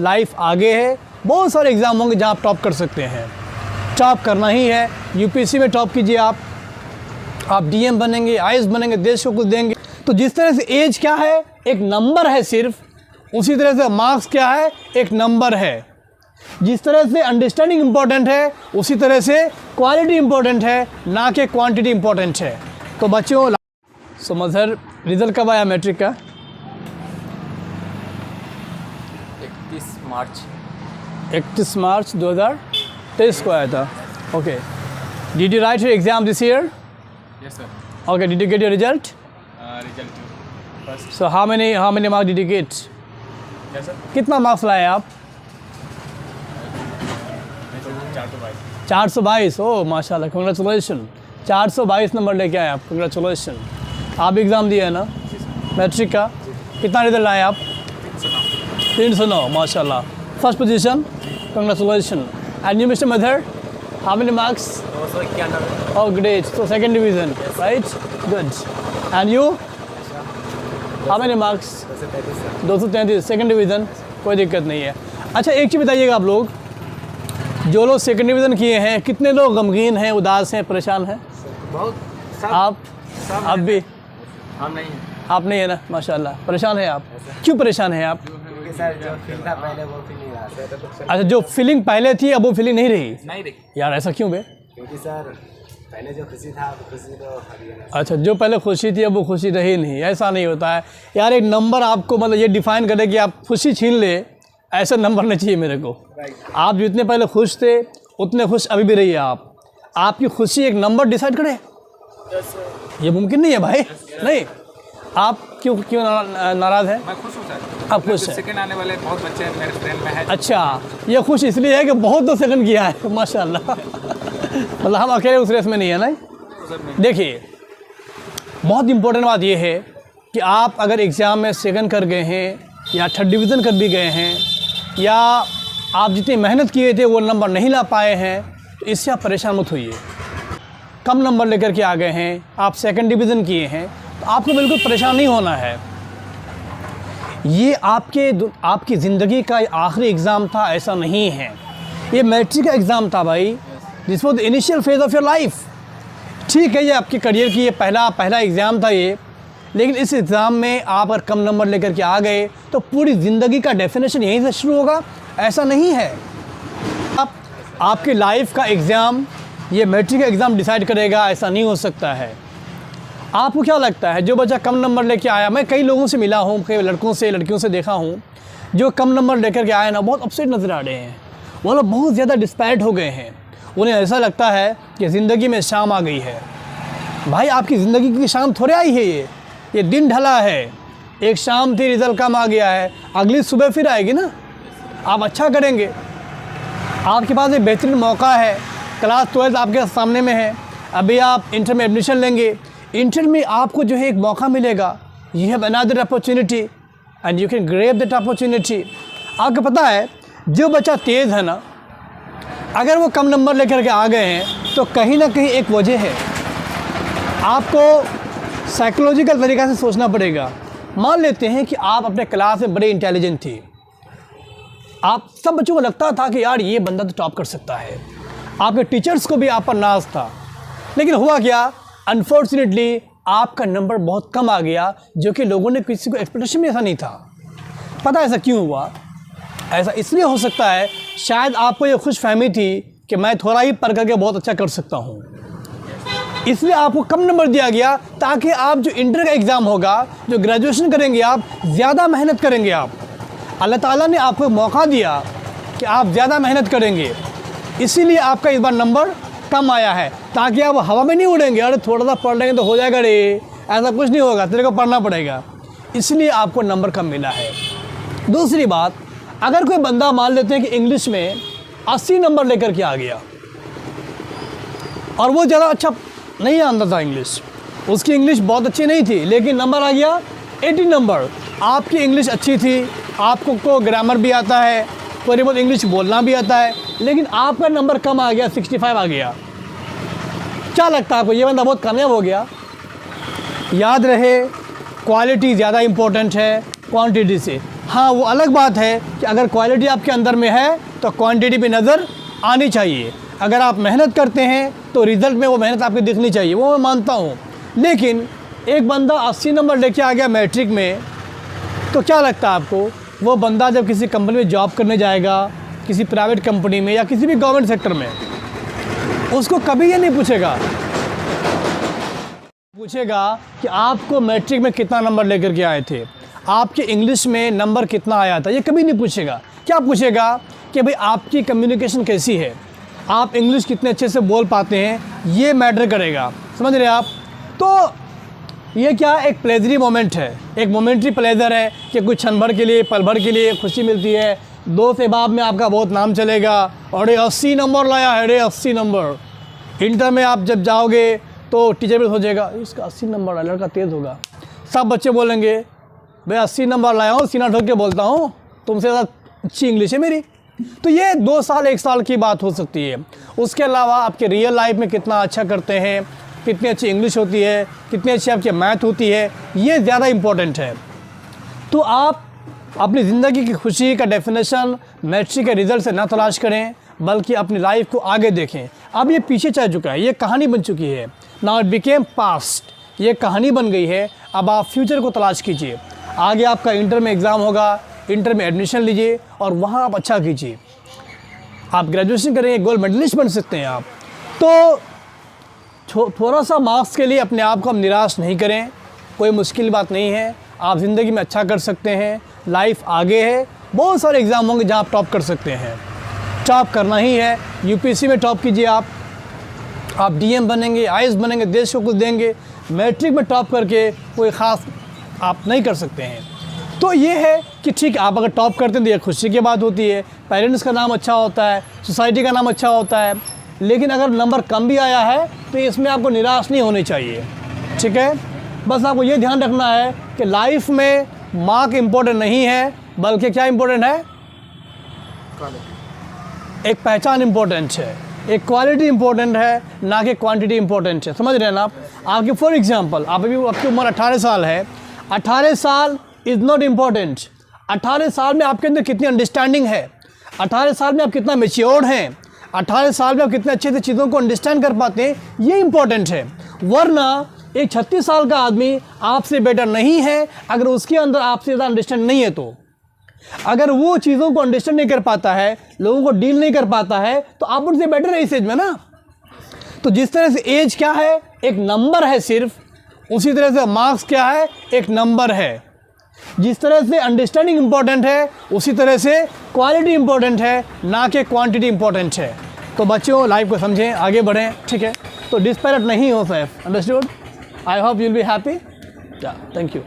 Life आगे है, बहुत सारे एग्ज़ाम होंगे जहाँ आप टॉप कर सकते हैं। टॉप करना ही है, यूपीएससी में टॉप कीजिए आप डीएम बनेंगे, आईएएस बनेंगे, देश को कुछ देंगे। तो जिस तरह से एज क्या है, एक नंबर है सिर्फ, उसी तरह से मार्क्स क्या है, एक नंबर है। जिस तरह से अंडरस्टैंडिंग इम्पोर्टेंट है, उसी तरह से क्वालिटी इम्पोर्टेंट है, ना कि क्वांटिटी इम्पोर्टेंट है। तो बच्चों, सो मज़हर, रिज़ल्ट कब आया मैट्रिक का? 31 मार्च 2023 को आया था। Okay, did you right your exam this year? Yes, sir. Okay, did you get your result? Result first. So how many marks did you get? Yes, sir. कितना मार्क्स लाए आप? 422. 422। ओह माशाल्लाह, कंग्रेचुलेशन। 422 नंबर लेके आए आप, कंग्रेचुलेशन। आप exam दिए है ना मैट्रिक का? कितना रिजल्ट लाए आप? 309, माशाल्लाह, first position, congratulation. And you mister mother, how many marks? 291. Oh, great. So second division, right? Good. And you? How many marks? 233, second division. कोई दिक्कत नहीं है। अच्छा, एक चीज़ बताइएगा, आप लोग जो लोग सेकंड डिवीज़न किए हैं, कितने लोग गमगीन हैं, उदास हैं, परेशान हैं? बहुत। आप भी? हम नहीं हैं। आप नहीं है ना, माशाल्लाह। परेशान हैं आप? क्यों परेशान हैं आप? क्योंकि सर जो फील था पहले वो फील नहीं रहा। अच्छा, जो फीलिंग पहले थी अब वो फीलिंग नहीं रही? नहीं रही। यार ऐसा क्यों बे? क्योंकि सर पहले जो खुशी था वो खुशी तो खड़ी है ना। अच्छा, जो पहले खुशी थी अब वो खुशी रही नहीं, ऐसा नहीं होता है यार। एक नंबर आपको मतलब ये डिफ़ाइन करे कि आप खुशी छीन ले, ऐसा नंबर नहीं चाहिए मेरे को। आप जितने पहले खुश थे उतने खुश अभी भी रहिए आप। आपकी खुशी एक नंबर डिसाइड करे? ये मुमकिन नहीं है भाई। नहीं, आप क्यों नाराज़ हैं? मैं खुश हूँ सर। आप खुश हैं? सेकंड आने वाले बहुत बच्चे मेरे फ्रेंड में है। अच्छा, ये खुश इसलिए है कि बहुत तो सेकंड किया है, माशाल्लाह। मतलब हम अकेले उस रेस में नहीं है ना। देखिए, बहुत इम्पोर्टेंट बात यह है कि आप अगर एग्ज़ाम में सेकंड कर गए हैं या थर्ड डिवीज़न कर भी गए हैं, या आप जितनी मेहनत किए थे वो नंबर नहीं ला पाए हैं, तो इससे आप परेशान मत होइए। कम नंबर लेकर के आ गए हैं, आप सेकंड डिवीज़न किए हैं, तो आपको बिल्कुल परेशान नहीं होना है। ये आपकी ज़िंदगी का आखिरी एग्ज़ाम था, ऐसा नहीं है। ये मैट्रिक का एग्ज़ाम था भाई, this was the initial phase of your life. ठीक है, ये आपके करियर की ये पहला एग्ज़ाम था ये, लेकिन इस एग्ज़ाम में आप अगर कम नंबर लेकर के आ गए तो पूरी ज़िंदगी का डेफिनेशन यहीं से शुरू होगा, ऐसा नहीं है। आपकी लाइफ का एग्ज़ाम ये मैट्रिक का एग्ज़ाम डिसाइड करेगा, ऐसा नहीं हो सकता है। आपको क्या लगता है जो बच्चा कम नंबर लेके आया, मैं कई लोगों से मिला हूँ, कई लड़कियों से देखा हूँ, जो कम नंबर लेकर के आए ना, बहुत अपसेट नज़र आ रहे हैं। वो लोग बहुत ज़्यादा डिस्पैरेट हो गए हैं। उन्हें ऐसा लगता है कि ज़िंदगी में शाम आ गई है। भाई, आपकी ज़िंदगी की शाम थोड़े आई है, ये दिन ढला है। एक शाम थी, रिज़ल्ट कम आ गया है, अगली सुबह फिर आएगी ना। आप अच्छा करेंगे, आपके पास एक बेहतरीन मौका है। क्लास 12 आपके सामने में है, अभी आप इंटर में एडमिशन लेंगे, इंटर में आपको जो है एक मौका मिलेगा। You have another opportunity and you can grab that opportunity. आपको पता है, जो बच्चा तेज़ है ना, अगर वो कम नंबर लेकर के आ गए हैं तो कहीं ना कहीं एक वजह है। आपको साइकोलॉजिकल तरीक़े से सोचना पड़ेगा। मान लेते हैं कि आप अपने क्लास में बड़े इंटेलिजेंट थे, आप सब बच्चों को लगता था कि यार ये बंदा तो टॉप कर सकता है, आपके टीचर्स को भी आप पर नाज था, लेकिन हुआ क्या, अनफॉर्चुनेटली आपका नंबर बहुत कम आ गया, जो कि लोगों ने किसी को एक्सपेक्टेशन में ऐसा नहीं था। पता है ऐसा क्यों हुआ? ऐसा इसलिए हो सकता है, शायद आपको ये खुशफहमी थी कि मैं थोड़ा ही पढ़ करके बहुत अच्छा कर सकता हूँ, इसलिए आपको कम नंबर दिया गया, ताकि आप जो इंटर का एग्ज़ाम होगा, जो ग्रेजुएशन करेंगे, आप ज़्यादा मेहनत करेंगे। आप अल्लाह ताला ने आपको मौका दिया कि आप ज़्यादा मेहनत करेंगे, इसीलिए आपका इस बार नंबर कम आया है, ताकि आप हवा में नहीं उड़ेंगे, अरे थोड़ा सा पढ़ लेंगे तो हो जाएगा रे, ऐसा कुछ नहीं होगा, तेरे को पढ़ना पड़ेगा, इसलिए आपको नंबर कम मिला है। दूसरी बात, अगर कोई बंदा मान लेते हैं कि इंग्लिश में 80 नंबर लेकर के आ गया और वो ज़्यादा अच्छा नहीं आता था इंग्लिश, उसकी इंग्लिश बहुत अच्छी नहीं थी, लेकिन नंबर आ गया 80 नंबर। आपकी इंग्लिश अच्छी थी, आपको ग्रामर भी आता है, थोड़ी बहुत इंग्लिश बोलना भी आता है, लेकिन आपका नंबर कम आ गया, 65 आ गया। क्या लगता है आपको, ये बंदा बहुत कामयाब हो गया? याद रहे, क्वालिटी ज़्यादा इम्पोर्टेंट है, क्वांटिटी से। हाँ, वो अलग बात है कि अगर क्वालिटी आपके अंदर में है तो क्वांटिटी भी नज़र आनी चाहिए। अगर आप मेहनत करते हैं तो रिज़ल्ट में वो मेहनत आपकी दिखनी चाहिए, वो मैं मानता हूँ। लेकिन एक बंदा 80 नंबर लेके आ गया मैट्रिक में, तो क्या लगता है आपको, वो बंदा जब किसी कंपनी में जॉब करने जाएगा, किसी प्राइवेट कंपनी में या किसी भी गवर्नमेंट सेक्टर में, उसको कभी ये नहीं पूछेगा कि आपको मैट्रिक में कितना नंबर लेकर के आए थे, आपके इंग्लिश में नंबर कितना आया था, ये कभी नहीं पूछेगा। क्या पूछेगा कि भाई आपकी कम्युनिकेशन कैसी है, आप इंग्लिश कितने अच्छे से बोल पाते हैं, ये मैटर करेगा। समझ रहे हैं आप? तो ये क्या, एक प्लेजरी मोमेंट है, एक मोमेंट्री प्लेजर है कि कुछ क्षण भर के लिए, पल भर के लिए खुशी मिलती है। दोस्त अहबाब में आपका बहुत नाम चलेगा, अरे 80 नंबर लाया है, अरे 80 नंबर। इंटर में आप जब जाओगे तो टीचर भी सोचेगा इसका 80 नंबर है, लड़का तेज़ होगा। सब बच्चे बोलेंगे भाई 80 नंबर लाया हूँ, सीना ठोक के बोलता हूँ, तुमसे ज़्यादा अच्छी इंग्लिश है मेरी। तो ये 2 साल 1 साल की बात हो सकती है। उसके अलावा आपके रियल लाइफ में कितना अच्छा करते हैं, कितनी अच्छी इंग्लिश होती है, कितनी अच्छी आपकी मैथ होती है, ये ज़्यादा इम्पोर्टेंट है। तो आप अपनी ज़िंदगी की खुशी का डेफिनेशन मैट्रिक के रिज़ल्ट से ना तलाश करें, बल्कि अपनी लाइफ को आगे देखें। अब ये पीछे चल चुका है, ये कहानी बन चुकी है। नाउ इट बिकेम पास्ट, ये कहानी बन गई है। अब आप फ्यूचर को तलाश कीजिए। आगे आपका इंटर में एग्ज़ाम होगा, इंटर में एडमिशन लीजिए और वहाँ आप अच्छा कीजिए। आप ग्रेजुएशन करेंगे, गोल्ड मेडलिस्ट बन सकते हैं आप। तो थोड़ा सा मार्क्स के लिए अपने आप को हम निराश नहीं करें, कोई मुश्किल बात नहीं है। आप ज़िंदगी में अच्छा कर सकते हैं, लाइफ आगे है, बहुत सारे एग्ज़ाम होंगे जहाँ आप टॉप कर सकते हैं। टॉप करना ही है, यूपीएससी में टॉप कीजिए आप डीएम बनेंगे, आईएएस बनेंगे, देश को कुछ देंगे। मैट्रिक में टॉप करके कोई ख़ास आप नहीं कर सकते हैं। तो ये है कि ठीक है, आप अगर टॉप करते हैं तो ये खुशी की बात होती है, पेरेंट्स का नाम अच्छा होता है, सोसाइटी का नाम अच्छा होता है। लेकिन अगर नंबर कम भी आया है तो इसमें आपको निराश नहीं होनी चाहिए, ठीक है। बस आपको ये ध्यान रखना है कि लाइफ में मार्क इम्पोर्टेंट नहीं है, बल्कि क्या इम्पोर्टेंट है, एक पहचान इम्पोर्टेंट है, एक क्वालिटी इम्पोर्टेंट है, ना कि क्वांटिटी इम्पोर्टेंट है। समझ रहे हैं ना आप? आपके फॉर एग्जांपल, आप अभी आपकी उम्र 18 साल है, 18 साल इज़ नॉट इम्पोर्टेंट। 18 साल में आपके अंदर कितनी अंडरस्टैंडिंग है, 18 साल में आप कितना मेच्योर्ड हैं, 18 साल में आप कितने अच्छे से चीज़ों को अंडरस्टैंड कर पाते हैं, ये इम्पोर्टेंट है। वरना एक 36 साल का आदमी आपसे बेटर नहीं है अगर उसके अंदर आपसे ज़्यादा अंडरस्टैंड नहीं है। तो अगर वो चीज़ों को अंडरस्टैंड नहीं कर पाता है, लोगों को डील नहीं कर पाता है, तो आप उनसे बेटर है इस एज में ना। तो जिस तरह से एज क्या है, एक नंबर है सिर्फ, उसी तरह से मार्क्स क्या है, एक नंबर है। जिस तरह से अंडरस्टैंडिंग इंपॉर्टेंट है, उसी तरह से क्वालिटी इंपॉर्टेंट है, ना कि क्वांटिटी इंपॉर्टेंट है। तो बच्चों, लाइफ को समझें, आगे बढ़ें, ठीक है। तो डिस्पैरेट नहीं हो sir, understood. I hope you will be happy. Thank you.